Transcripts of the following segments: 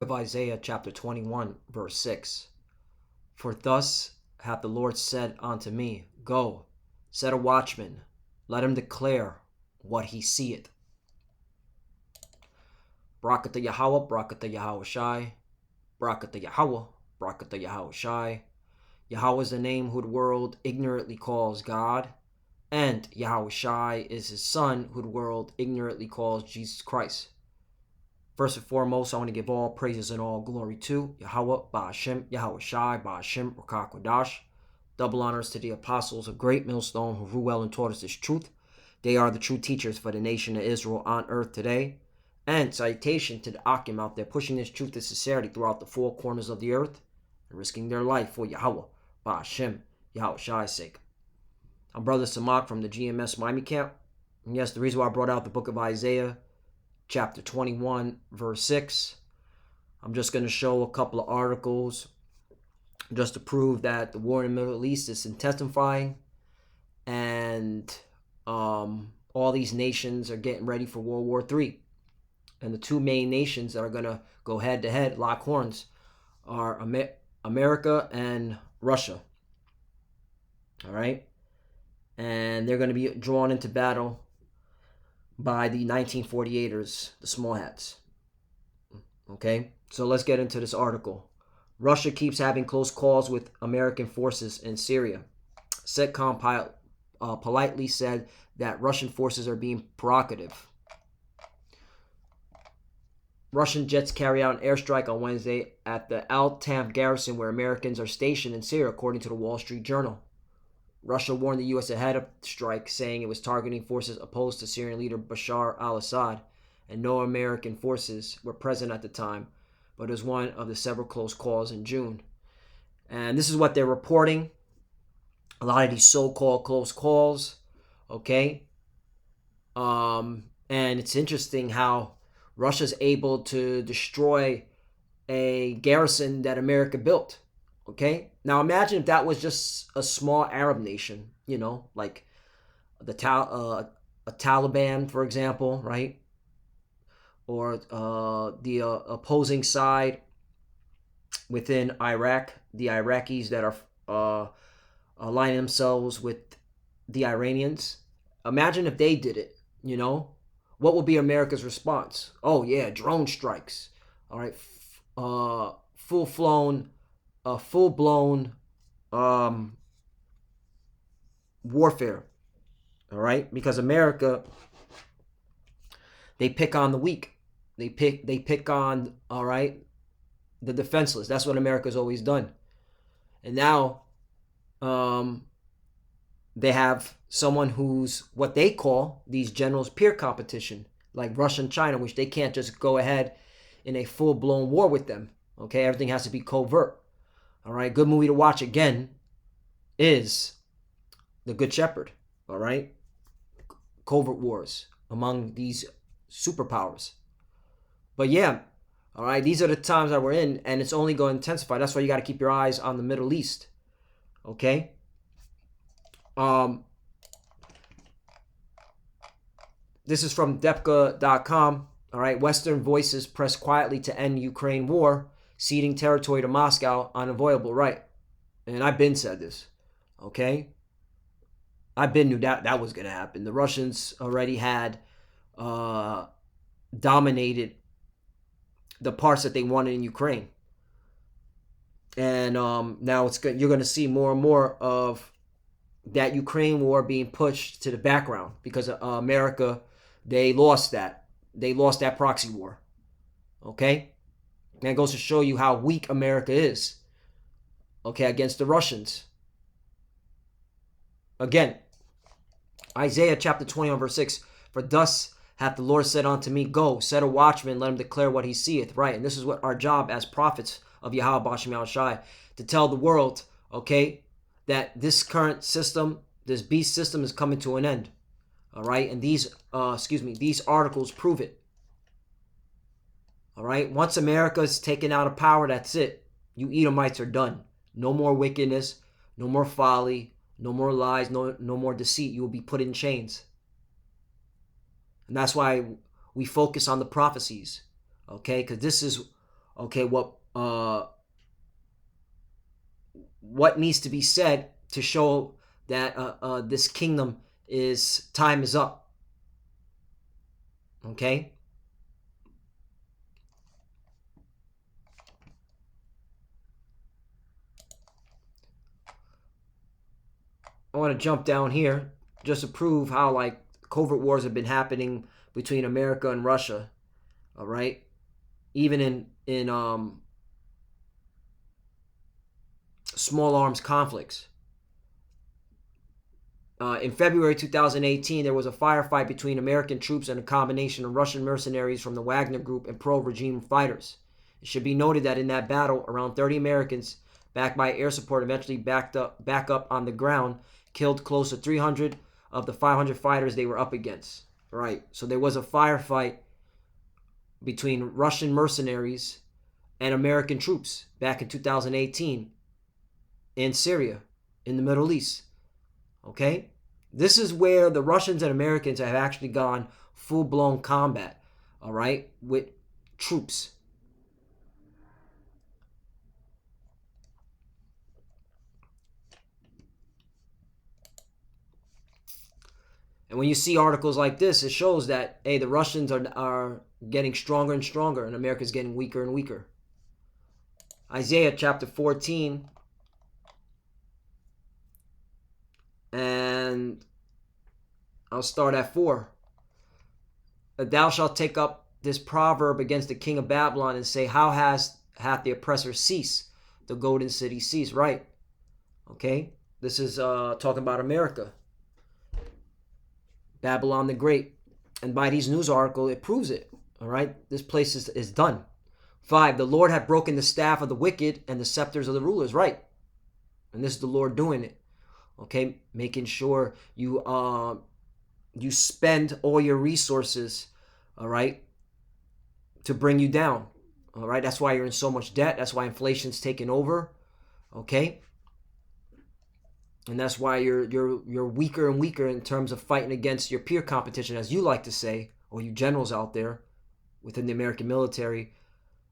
Of Isaiah chapter 21, verse 6. For thus hath the Lord said unto me, Go, set a watchman, let him declare what he seeth. Barakatah Yahweh, Barakatah Yahweh Shai, Barakatah Yahweh, Barakatah Yahweh Shai. Yahweh is the name who the world ignorantly calls God, and Yahweh Shai is his son who the world ignorantly calls Jesus Christ. First and foremost, I want to give all praises and all glory to Yahweh, Ba'ashem, Yahweh Shai, Ba'ashem, Rakah Kodash. Double honors to the apostles of Great Millstone who rule well and taught us this truth. They are the true teachers for the nation of Israel on earth today. And salutation to the Akim out there pushing this truth and sincerity throughout the four corners of the earth and risking their life for Yahweh, Ba'ashem, Yahweh Shai's sake. I'm Brother Samak from the GMS Miami camp. And yes, the reason why I brought out the book of Isaiah chapter 21, verse 6. I'm just going to show a couple of articles just to prove that the war in the Middle East is intensifying, and all these nations are getting ready for World War III. And the two main nations that are going to go head-to-head, lock horns, are America and Russia. All right? And they're going to be drawn into battle by the 1948ers, the small hats. Okay, so let's get into this article. Russia keeps having close calls with American forces in Syria. CENTCOM politely said that Russian forces are being provocative. Russian jets carry out an airstrike on Wednesday at the Al-Tam garrison where Americans are stationed in Syria, according to the Wall Street Journal. Russia warned the U.S. ahead of the strike, saying it was targeting forces opposed to Syrian leader Bashar al-Assad, and no American forces were present at the time, but it was one of the several close calls in June. And this is what they're reporting. A lot of these so-called close calls, okay? And it's interesting how Russia's able to destroy a garrison that America built. Okay, now imagine if that was just a small Arab nation, like a Taliban, for example, right? Or the opposing side within Iraq, the Iraqis that are aligning themselves with the Iranians. Imagine if they did it, What would be America's response? Oh, yeah, drone strikes. All right, full-blown warfare, all right? Because America, they pick on the weak. They pick on, all right, the defenseless. That's what America's always done. And now they have someone who's what they call these generals peer competition, like Russia and China, which they can't just go ahead in a full-blown war with them. Okay, everything has to be covert. All right, good movie to watch again is The Good Shepherd. All right, covert wars among these superpowers. But yeah, all right, these are the times that we're in, and it's only going to intensify. That's why you got to keep your eyes on the Middle East. Okay. This is from Depka.com. All right, Western voices press quietly to end Ukraine war, ceding territory to Moscow, unavoidable, right? And I've been said this, okay? I've been knew that was going to happen. The Russians already had dominated the parts that they wanted in Ukraine. And now you're going to see more and more of that Ukraine war being pushed to the background because America, they lost that. They lost that proxy war. Okay? And it goes to show you how weak America is, okay, against the Russians. Again, Isaiah chapter 21, verse 6. For thus hath the Lord said unto me, Go, set a watchman, let him declare what he seeth. Right, and this is what our job as prophets of Yahweh Ba'ashem Yahweh Shai, to tell the world, okay, that this current system, this beast system is coming to an end. All right, and these articles prove it. All right, once America's taken out of power, that's it. You Edomites are done. No more wickedness, no more folly, no more lies, no more deceit. You will be put in chains. And that's why we focus on the prophecies, okay? Because this is okay, what needs to be said to show that this kingdom time is up. Okay. I want to jump down here just to prove how like covert wars have been happening between America and Russia. All right, even in small arms conflicts. In February 2018, there was a firefight between American troops and a combination of Russian mercenaries from the Wagner Group and pro-regime fighters. It should be noted that in that battle, around 30 Americans, backed by air support, eventually back up on the ground, killed close to 300 of the 500 fighters they were up against. Right, so there was a firefight between Russian mercenaries and American troops back in 2018 in Syria, in the Middle East. Okay? This is where the Russians and Americans have actually gone full-blown combat, all right, with troops. And when you see articles like this, it shows that, hey, the Russians are getting stronger and stronger, and America's getting weaker and weaker. Isaiah chapter 14. And I'll start at 4. Thou shalt take up this proverb against the king of Babylon and say, how hath the oppressor ceased? The golden city ceased. Right. Okay. This is talking about America. Babylon the Great. And by these news articles, it proves it. All right. This place is done. 5. The Lord hath broken the staff of the wicked and the scepters of the rulers. Right. And this is the Lord doing it. Okay, making sure you spend all your resources, all right, to bring you down. All right, that's why you're in so much debt. That's why inflation's taking over. Okay, and that's why you're weaker and weaker in terms of fighting against your peer competition, as you like to say, or you generals out there within the American military.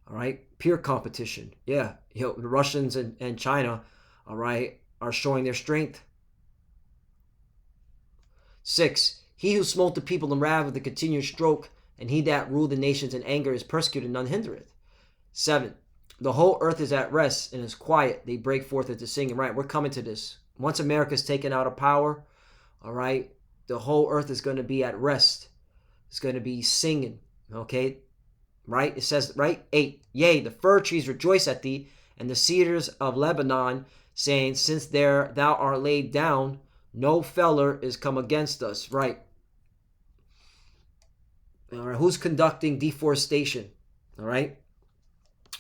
All right, peer competition. Yeah, the Russians and China, all right, are showing their strength. 6. He who smote the people in wrath with a continuous stroke, and he that ruled the nations in anger is persecuted, none hindereth. 7. The whole earth is at rest and is quiet. They break forth into singing. Right, we're coming to this. Once America's taken out of power, all right, the whole earth is going to be at rest. It's going to be singing, okay? Right? It says, right? 8. Yea, the fir trees rejoice at thee, and the cedars of Lebanon, saying, since there thou art laid down, no feller is come against us. Right. All right. Who's conducting deforestation? All right.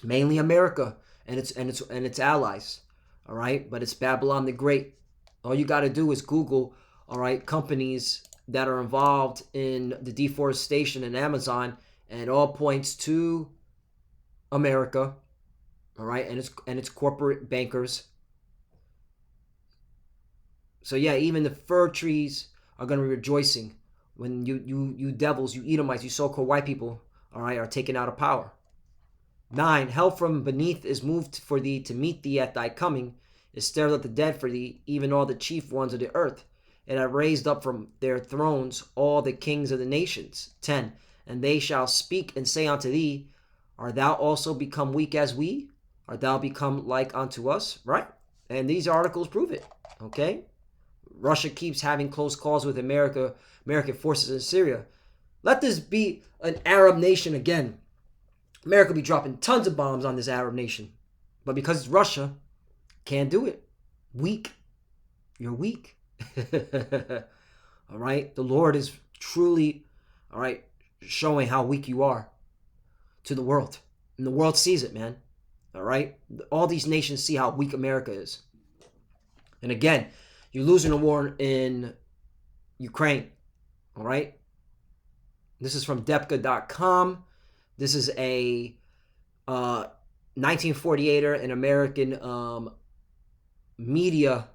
Mainly America and its allies. All right. But it's Babylon the Great. All you got to do is Google, all right, companies that are involved in the deforestation in Amazon, and it all points to America. All right. And its corporate bankers. So yeah, even the fir trees are going to be rejoicing when you devils, you Edomites, you so-called white people, all right, are taken out of power. 9. Hell from beneath is moved for thee to meet thee at thy coming. It stirreth up the dead for thee, even all the chief ones of the earth. It hath raised up from their thrones all the kings of the nations. 10. And they shall speak and say unto thee, art thou also become weak as we? Art thou become like unto us? Right? And these articles prove it. Okay? Russia keeps having close calls with American forces in Syria. Let this be an Arab nation again. America will be dropping tons of bombs on this Arab nation. But because it's Russia, can't do it. Weak. You're weak. All right? The Lord is truly, all right, showing how weak you are to the world. And the world sees it, man. All right? All these nations see how weak America is. And again, you're losing a war in Ukraine. All right? This is from Depka.com. This is a 1948er, an American media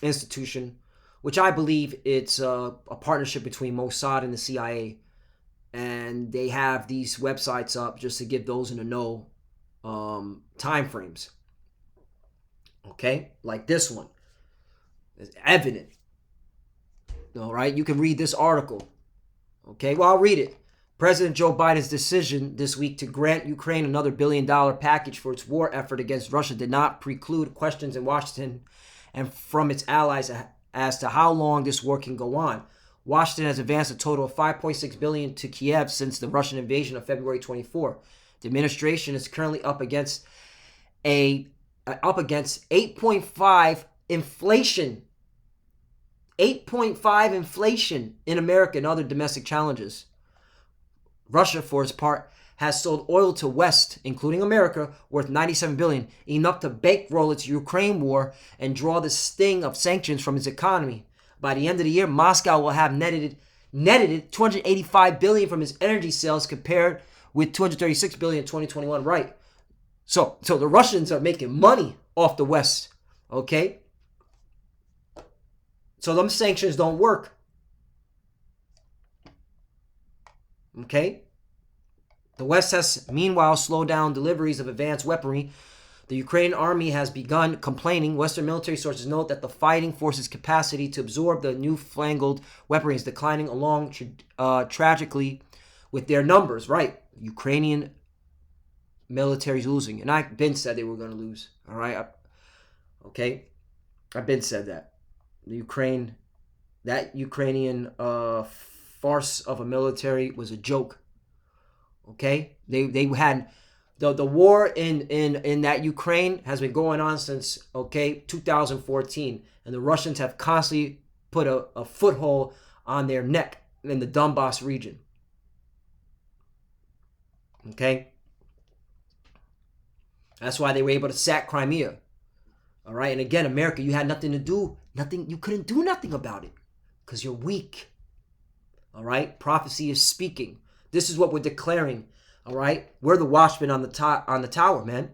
institution, which I believe it's a partnership between Mossad and the CIA. And they have these websites up just to give those in the know time frames. Okay, like this one is evident. All right, you can read this article. Okay, well, I'll read it. President Joe Biden's decision this week to grant Ukraine another $1 billion package for its war effort against Russia did not preclude questions in Washington and from its allies as to how long this war can go on. Washington has advanced a total of $5.6 billion to Kiev since the Russian invasion of February 24. The administration is currently up against 8.5 inflation. 8.5 inflation in America and other domestic challenges. Russia, for its part, has sold oil to West, including America, worth $97 billion, enough to bankroll its Ukraine war and draw the sting of sanctions from its economy. By the end of the year, Moscow will have netted $285 billion from its energy sales, compared with $236 billion in 2021. Right. So the Russians are making money off the West. Okay. So them sanctions don't work. Okay? The West has, meanwhile, slowed down deliveries of advanced weaponry. The Ukrainian army has begun complaining. Western military sources note that the fighting force's capacity to absorb the newfangled weaponry is declining along tragically with their numbers. Right. Ukrainian military is losing. And I've been said they were going to lose. All right? Okay? I've been said that. That Ukrainian farce of a military was a joke. Okay, they had the war in that Ukraine has been going on since 2014, and the Russians have constantly put a foothold on their neck in the Donbass region. Okay, that's why they were able to sack Crimea. All right, and again, America, you had nothing to do. You couldn't do nothing about it because you're weak. All right, prophecy is speaking. This is what we're declaring. All right, we're the watchmen on the tower, man.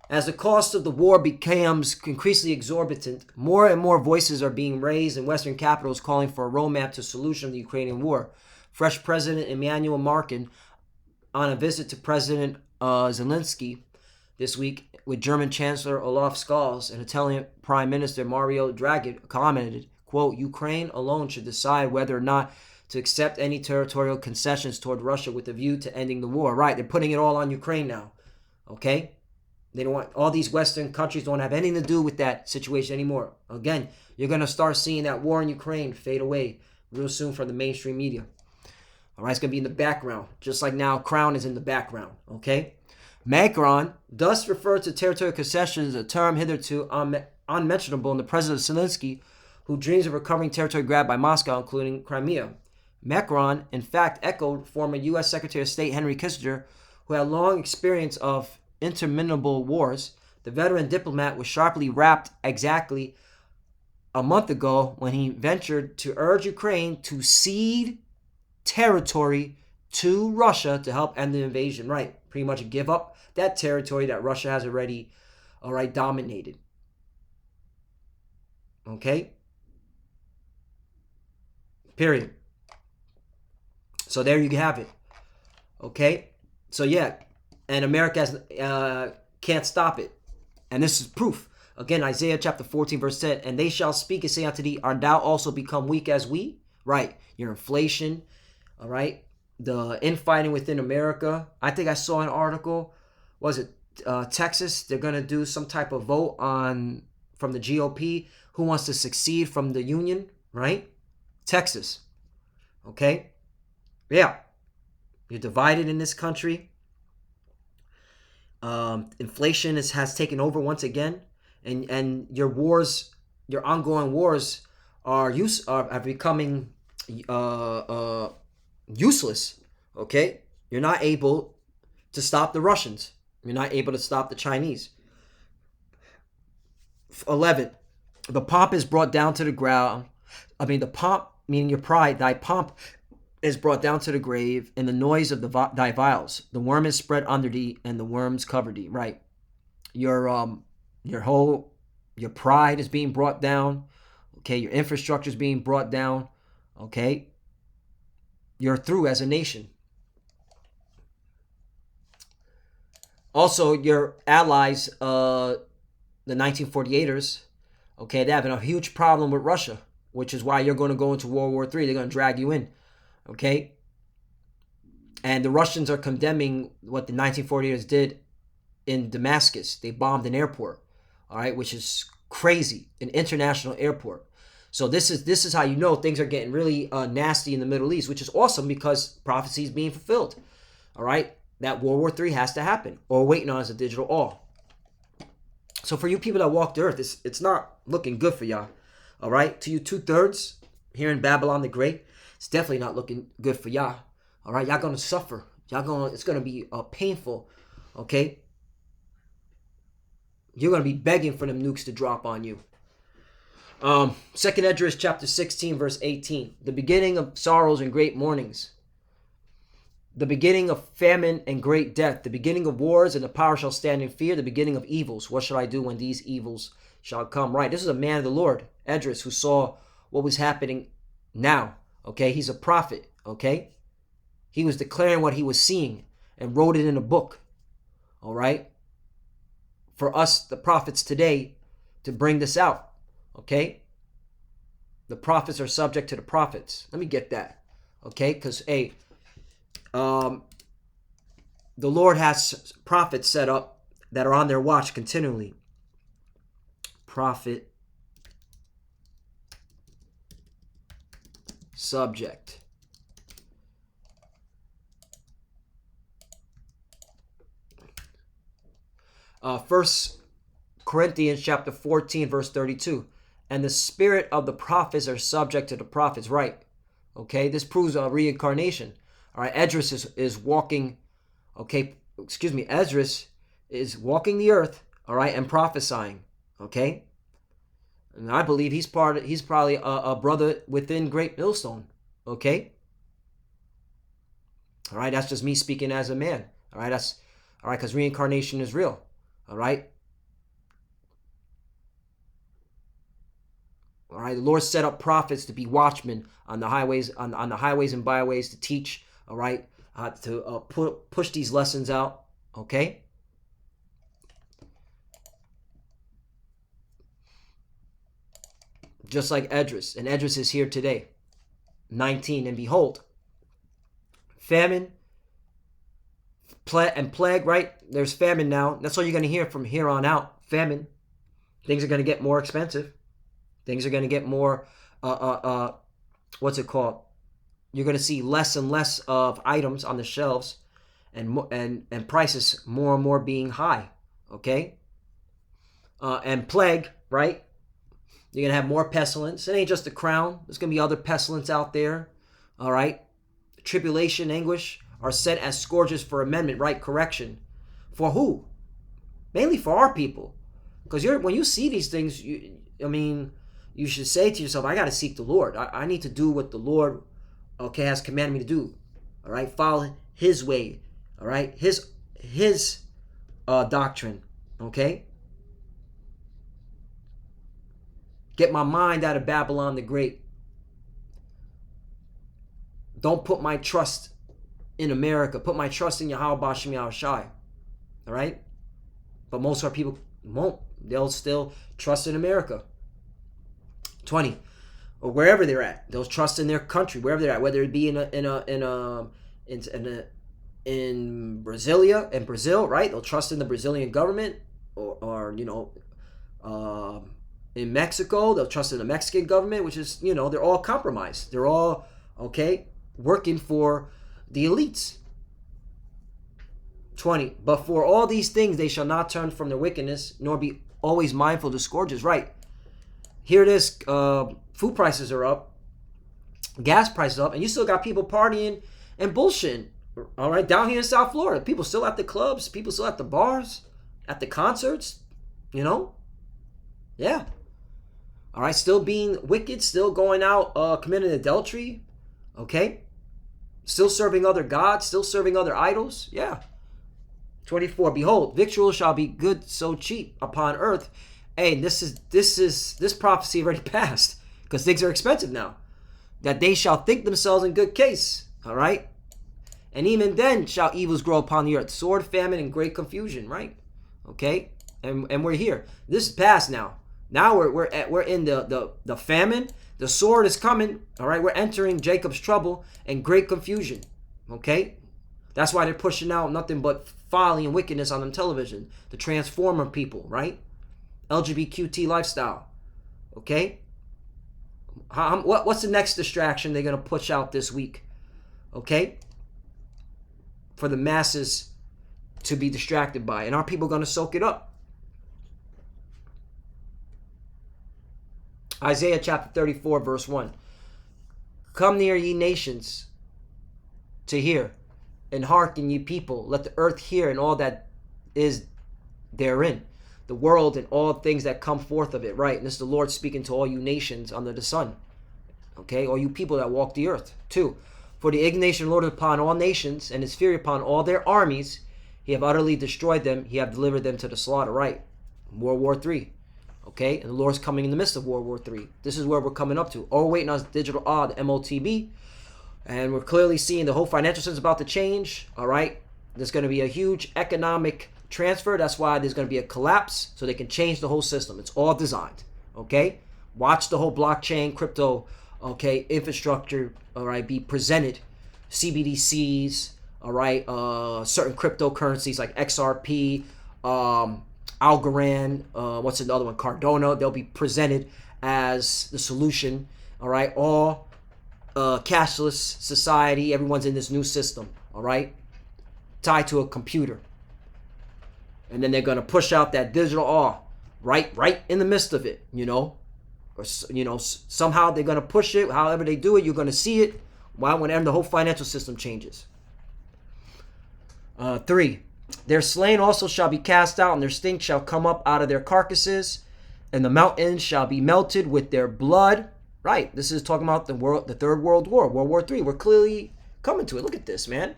As the cost of the war becomes increasingly exorbitant, more and more voices are being raised in Western capitals calling for a roadmap to solution of the Ukrainian war. Fresh President Emmanuel Macron, on a visit to President Zelensky this week with German Chancellor Olaf Scholz and Italian Prime Minister Mario Draghi, commented, quote, Ukraine alone should decide whether or not to accept any territorial concessions toward Russia with a view to ending the war. Right, they're putting it all on Ukraine now. Okay? They don't want, all these Western countries don't have anything to do with that situation anymore. Again, you're going to start seeing that war in Ukraine fade away real soon from the mainstream media. All right, it's going to be in the background, just like now Crown is in the background. Okay? Macron thus referred to territorial concessions, a term hitherto unmentionable in the President Zelensky, who dreams of recovering territory grabbed by Moscow, including Crimea. Macron, in fact, echoed former U.S. Secretary of State Henry Kissinger, who had long experience of interminable wars. The veteran diplomat was sharply rapped exactly a month ago when he ventured to urge Ukraine to cede territory to Russia to help end the invasion. Right, pretty much give up that territory that Russia has already, dominated. Okay? Period. So there you have it. Okay? So yeah, and America can't stop it. And this is proof. Again, Isaiah chapter 14, verse 10, and they shall speak and say unto thee, art thou also become weak as we? Right. Your inflation, all right? The infighting within America. I think I saw an article, was it Texas? They're going to do some type of vote from the GOP who wants to succeed from the union, right? Texas. Okay? Yeah. You're divided in this country. Inflation has taken over once again, and your ongoing wars are becoming useless. Okay, you're not able to stop the Russians. You're not able to stop the Chinese. 11. The pomp is brought down to the ground. The pomp, meaning your pride, thy pomp is brought down to the grave, and the noise of thy vials. The worm is spread under thee, and the worms cover thee. Right. Your pride is being brought down. Okay, your infrastructure is being brought down. Okay. You're through as a nation. Also, your allies, the 1948ers, okay, they're having a huge problem with Russia, which is why you're going to go into World War III. They're going to drag you in, okay? And the Russians are condemning what the 1948ers did in Damascus. They bombed an airport, all right, which is crazy, an international airport. So this is how you know things are getting really nasty in the Middle East, which is awesome because prophecy is being fulfilled, all right? That World War III has to happen. All we're waiting on is a digital all. So for you people that walk the earth, it's not looking good for y'all, all right? To you 2/3 here in Babylon the Great, it's definitely not looking good for y'all, all right? Y'all gonna suffer. It's gonna be painful, okay? You're gonna be begging for them nukes to drop on you. Second Esdras chapter 16 verse 18. The beginning of sorrows and great mournings. The beginning of famine and great death. The beginning of wars, and the power shall stand in fear. The beginning of evils. What shall I do when these evils shall come? Right. This is a man of the Lord, Esdras, who saw what was happening now. Okay. He's a prophet. Okay. He was declaring what he was seeing and wrote it in a book. All right. For us, the prophets today, to bring this out. Okay. The prophets are subject to the prophets. Let me get that. Okay. Because, hey, the Lord has prophets set up that are on their watch continually. Prophet subject. First Corinthians chapter 14 verse 32. And the spirit of the prophets are subject to the prophets. Right. Okay. This proves a reincarnation. All right, Esdras is walking, Esdras is walking the earth, all right, and prophesying, okay? And I believe he's probably a brother within Great Millstone, okay? All right, that's just me speaking as a man, all right? Because reincarnation is real, all right? All right, the Lord set up prophets to be watchmen on the highways, on the highways and byways to teach. All right, to push these lessons out, okay? Just like Esdras, and Esdras is here today. 19, and behold, famine, and plague, right? There's famine now. That's all you're going to hear from here on out, famine. Things are going to get more expensive. Things are going to get more, what's it called? You're going to see less and less of items on the shelves, and prices more and more being high, okay? And plague, right? You're going to have more pestilence. It ain't just the crown. There's going to be other pestilence out there, all right? Tribulation, anguish are set as scourges for amendment, right? Correction. For who? Mainly for our people. Because when you see these things, you should say to yourself, I got to seek the Lord. I need to do what the Lord, okay, has commanded me to do. All right, follow His way. All right, His doctrine. Okay. Get my mind out of Babylon the Great. Don't put my trust in America. Put my trust in Yahweh Bashim Yahushai. All right, but most of our people won't. They'll still trust in America. 20. Or wherever they're at, they'll trust in their country, wherever they're at, whether it be in Brazil, right? They'll trust in the Brazilian government, or in Mexico, they'll trust in the Mexican government, which is, they're all compromised. They're all, okay, working for the elites. 20. But for all these things, they shall not turn from their wickedness, nor be always mindful of the scourges. Right. Here it is. Food prices are up, gas prices up, and you still got people partying and bullshitting. All right, down here in South Florida, people still at the clubs, people still at the bars, at the concerts, yeah. All right, still being wicked, still going out, committing adultery, okay? Still serving other gods, still serving other idols, yeah. 24, behold, victuals shall be good so cheap upon earth. Hey, this prophecy already passed. Because things are expensive now. That they shall think themselves in good case. All right? And even then shall evils grow upon the earth. Sword, famine, and great confusion, right? Okay? And we're here. This is past now. Now we're in the famine. The sword is coming. All right, we're entering Jacob's trouble and great confusion. Okay? That's why they're pushing out nothing but folly and wickedness on them television. The transformer people, right? LGBTQT lifestyle. Okay? What's the next distraction they're going to push out this week? Okay? For the masses to be distracted by. And are people going to soak it up? Isaiah chapter 34 verse 1. Come near, ye nations, to hear, and hearken, ye people. Let the earth hear, and all that is therein, the world and all things that come forth of it. Right? And this is the Lord speaking to all you nations under the sun. Okay? All you people that walk the earth. 2. For the indignation of the Lord is upon all nations, and his fury upon all their armies. He have utterly destroyed them. He have delivered them to the slaughter. Right? World War III. Okay? And the Lord's coming in the midst of World War III. This is where we're coming up to. Oh, waiting on digital the MOTB. And we're clearly seeing the whole financial system is about to change. All right? There's going to be a huge economic transfer. That's why there's going to be a collapse, so they can change the whole system. It's all designed. Okay? Watch the whole blockchain, crypto, okay, infrastructure, all right, be presented. CBDCs, all right, certain cryptocurrencies like XRP, Algorand, what's another one? Cardano. They'll be presented as the solution. All right, all cashless society. Everyone's in this new system. All right, tied to a computer. And then they're gonna push out that digital right in the midst of it. Or somehow they're gonna push it. However they do it, you're gonna see it. Whenever the whole financial system changes. 3. Their slain also shall be cast out, and their stink shall come up out of their carcasses, and the mountains shall be melted with their blood. Right. This is talking about the Third World War, World War III. We're clearly coming to it. Look at this, man.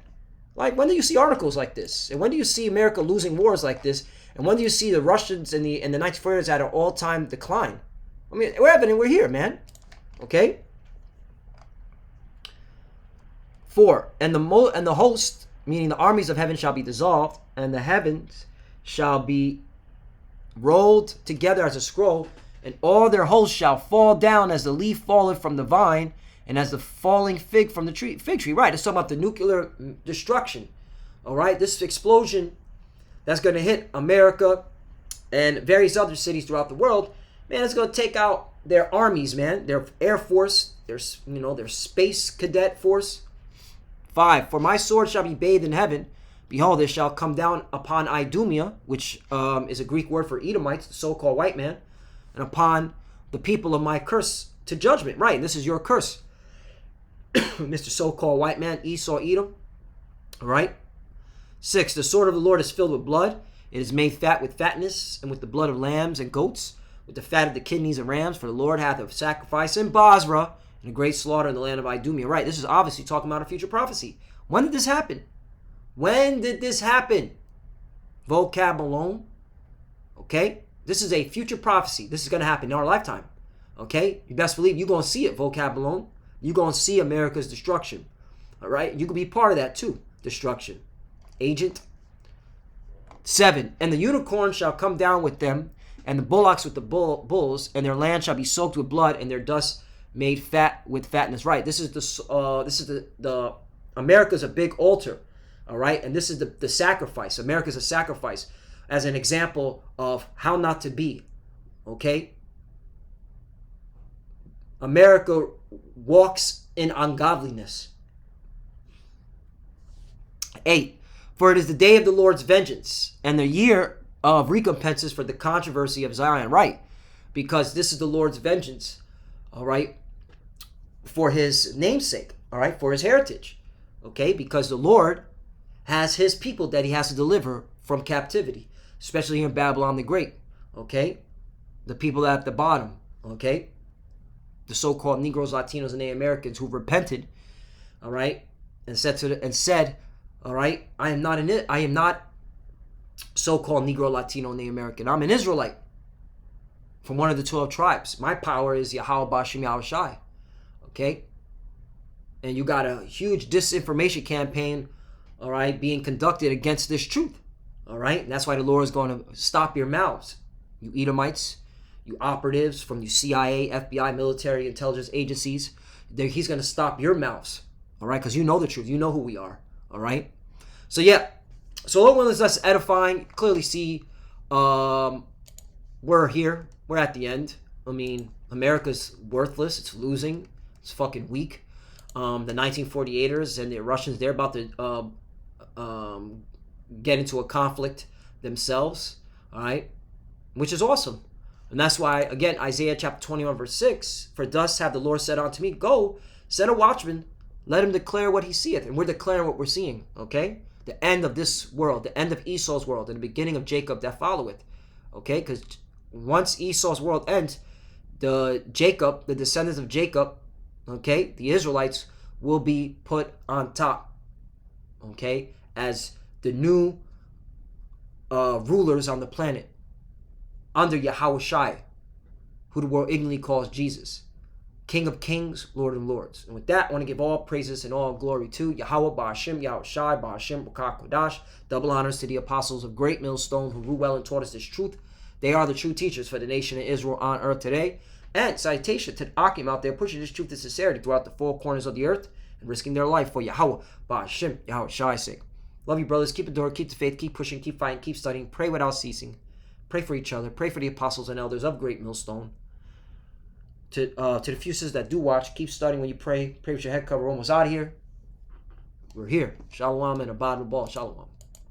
Like, when do you see articles like this? And when do you see America losing wars like this? And when do you see the Russians in the 1940s at an all-time decline? I mean, we're here, man. Okay. 4. And the host, meaning the armies of heaven, shall be dissolved, and the heavens shall be rolled together as a scroll, and all their hosts shall fall down as the leaf falleth from the vine, and as the falling fig from the fig tree. Right, it's talking about the nuclear destruction. All right, this explosion that's going to hit America and various other cities throughout the world, man, it's going to take out their armies, man, their air force, their space cadet force. 5. For my sword shall be bathed in heaven. Behold, it shall come down upon Idumea, which is a Greek word for Edomites, the so-called white man, and upon the people of my curse to judgment. Right, this is your curse. Mr. so-called white man, Esau, Edom. All right. 6. The sword of the Lord is filled with blood. It is made fat with fatness, and with the blood of lambs and goats, with the fat of the kidneys and rams. For the Lord hath a sacrifice in Basra, and a great slaughter in the land of Idumea. Right, this is obviously talking about a future prophecy. When did this happen? When did this happen? Vocab alone. Okay? This is a future prophecy. This is going to happen in our lifetime. Okay? You best believe you're going to see it, vocab alone. You're going to see America's destruction. All right? You can be part of that too. Destruction. Agent. 7. And the unicorn shall come down with them, and the bullocks with the bulls, and their land shall be soaked with blood, and their dust made fat with fatness. Right. This is the America's a big altar. All right. And this is the sacrifice. America's a sacrifice as an example of how not to be. Okay. America walks in ungodliness. 8. For it is the day of the Lord's vengeance, and the year of recompenses for the controversy of Zion. Right. Because this is the Lord's vengeance. All right. For his namesake. All right. For his heritage. Okay. Because the Lord has his people that he has to deliver from captivity. Especially in Babylon the Great. Okay. The people at the bottom. Okay. The so-called Negroes, Latinos, and Native Americans who repented. All right. And said, all right, I am not so-called Negro, Latino, Native American. I'm an Israelite from one of the 12 tribes. My power is Yahweh Bashim Yahushai. Okay? And you got a huge disinformation campaign all right, being conducted against this truth. All right, and that's why the Lord is going to stop your mouths, you Edomites, you operatives from the CIA, FBI, military, intelligence agencies. He's going to stop your mouths, all right, because you know the truth. You know who we are, all right? So, yeah, so Lord willing, that's edifying. Clearly see we're here. We're at the end. I mean, America's worthless. It's losing. It's fucking weak. The 1948ers and the Russians, they're about to get into a conflict themselves, all right, which is awesome. And that's why, again, Isaiah chapter 21 verse 6, for thus have the Lord said unto me, go, set a watchman, let him declare what he seeth. And we're declaring what we're seeing, okay? The end of this world, the end of Esau's world, and the beginning of Jacob that followeth, okay? Because once Esau's world ends, the descendants of Jacob, okay, the Israelites will be put on top, okay, as the new rulers on the planet under Yahushua, who the world ignorantly calls Jesus, King of Kings, Lord of Lords. And with that, I want to give all praises and all glory to Yahweh, Ba'ashem, Yahushua, Ba'ashem, B'kah Kodash. Double honors to the apostles of Great Millstone who rule well and taught us this truth. They are the true teachers for the nation of Israel on earth today. And citation to the Akim out there pushing this truth to sincerity throughout the four corners of the earth and risking their life for Yahweh, Ba'ashem, Yahushua's sake. Love you, brothers. Keep the door, keep the faith, keep pushing, keep fighting, keep studying. Pray without ceasing. Pray for each other. Pray for the apostles and elders of Great Millstone. To the few sisters that do watch, keep studying when you pray. Pray with your head covered. We're almost out of here. We're here. Shalom and abad ball. Shalom.